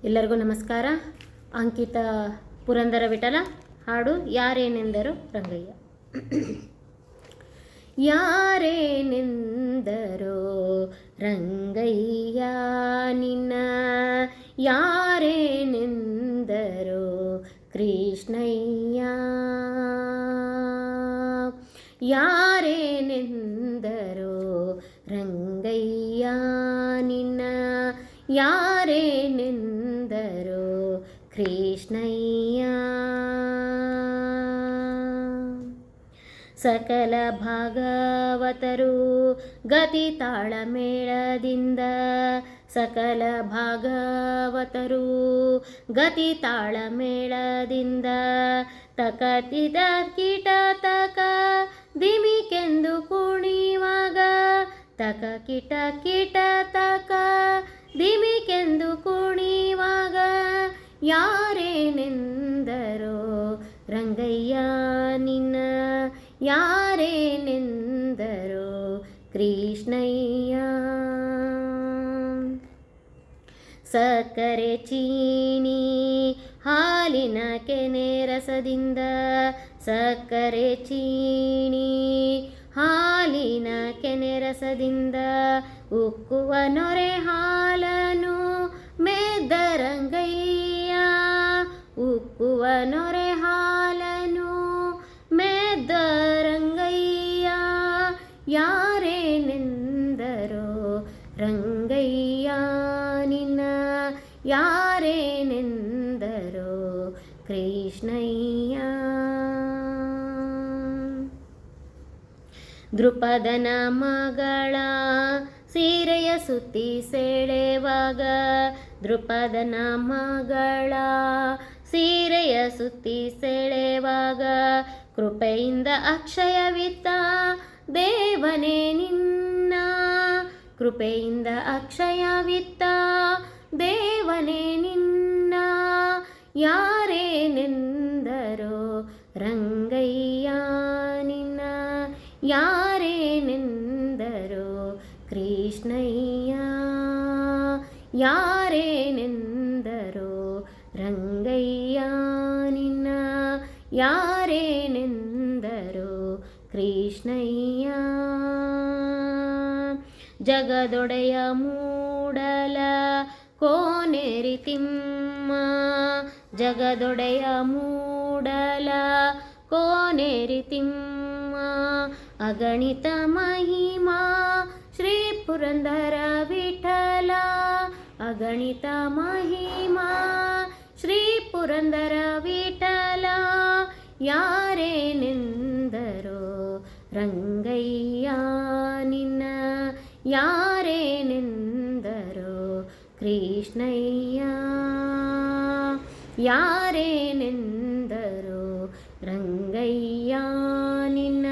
ಎಲ್ಲರಿಗೂ ನಮಸ್ಕಾರ. ಅಂಕಿತ ಪುರಂದರ ವಿಠಲ ಹಾಡು ಯಾರೇನೆಂದರು ರಂಗಯ್ಯ. ಯಾರೇನೆಂದರೋ ರಂಗಯ್ಯ ನಿನ್ನ, ಯಾರೇನೆಂದರೋ ಕೃಷ್ಣಯ್ಯ, ಯಾರೇನೆಂದರೋ ರಂಗಯ್ಯ ನಿನ್ನ, ಯಾರೇನೆಂದರೋ ಕೃಷ್ಣಯ್ಯ. ಸಕಲ ಭಾಗವತರು ಗತಿ ತಾಳಮೇಳದಿಂದ, ಸಕಲ ಭಾಗವತರು ಗತಿ ತಾಳಮೇಳದಿಂದ, ತಕತಿದ ಕೀಟ ತಕ ದಿಮಿಕೆಂದು ಕುಣಿವಾಗ, ತಕ ಕಿಟ ಕೀಟ ತಕ ದಿಮಿಕೆಂದು ಕುಣಿವಾಗ, ಯಾರೇನೆಂದರೋ ರಂಗಯ್ಯ ನಿನ್ನ, ಯಾರೇನೆಂದರೋ ಕೃಷ್ಣಯ್ಯ. ಸಕ್ಕರೆ ಚೀನಿ ಹಾಲಿನ ಕೆನೆ ರಸದಿಂದ, ಸಕ್ಕರೆ ಚೀನಿ ಹಾಲಿನ ಕೆನೆ ರಸದಿಂದ, ಉಕ್ಕುವ ನೊರೆ ಹಾಲನು ಮೆದ್ದ ರಂಗಯ್ಯ, ಉಕ್ಕುವ ನೊರೆ ಹಾಲನು ಮೆದ್ದ ರಂಗಯ್ಯ, ಯಾರೇನೆಂದರೋ ರಂಗಯ್ಯ ನಿನ್ನ, ಯಾರೇನೆಂದರೋ ಕೃಷ್ಣಯ್ಯ. ದೃಪದನ ಮಗಳ ಸೀರೆಯ ಸುತ್ತಿ ಸೆಳೆವಾಗ, ದೃಪದನ ಮಗಳ ಸೀರೆಯ ಸುತ್ತಿ ಸೆಳೆವಾಗ, ಕೃಪೆಯಿಂದ ಅಕ್ಷಯವಿತ್ತ ದೇವನೇ ನಿನ್ನ, ಕೃಪೆಯಿಂದ ಅಕ್ಷಯವಿತ್ತ ದೇವನೇ ನಿನ್ನ, ಯಾರೇನೆಂದರೋ ರಂಗಯ್ಯ ನಿನ್ನ, ಯಾರೇನೆಂದರೋ ಕೃಷ್ಣಯ್ಯ, ಯಾರೇನೆಂದರೋ ರಂಗಯ್ಯ ನಿನ್ನ, ಯಾರೇನೆಂದರೋ ಕೃಷ್ಣಯ್ಯ. ಜಗದೊಡೆಯ ಮೂಡಲ ಕೋನೇರಿ ತಿಮ್ಮ, ಜಗದೊಡೆಯ ಮೂಡಲ ಕೋನೇರಿ ತಿಮ್ಮ, ಅಗಣಿತ ಮಹಿಮಾ ಶ್ರೀ ಪುರಂದರ ವಿಠಲ, ಅಗಣಿತ ಮಹಿಮಾ ಶ್ರೀ ಪುರಂದರ ವಿಠಲ, ಯಾರೇನೆಂದರೋ ರಂಗಯ್ಯ ನಿನ್ನ, ಯಾರೇನೆಂದರೋ ಕೃಷ್ಣಯ್ಯ, ಯಾರೇನೆಂದರೋ ರಂಗಯ್ಯ ನಿನ್ನ,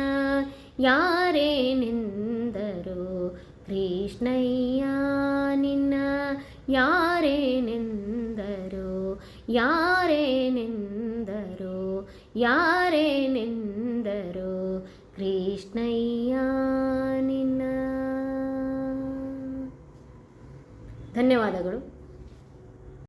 ಯಾರೇನೆಂದರೋ ಕೃಷ್ಣಯ್ಯ ನಿನ್ನ, ಯಾರೇನೆಂದರೋ, ಯಾರೇನೆಂದರೋ, ಯಾರೇನೆಂದರೋ ಕೃಷ್ಣಯ್ಯ ನಿನ್ನ. ಧನ್ಯವಾದಗಳು.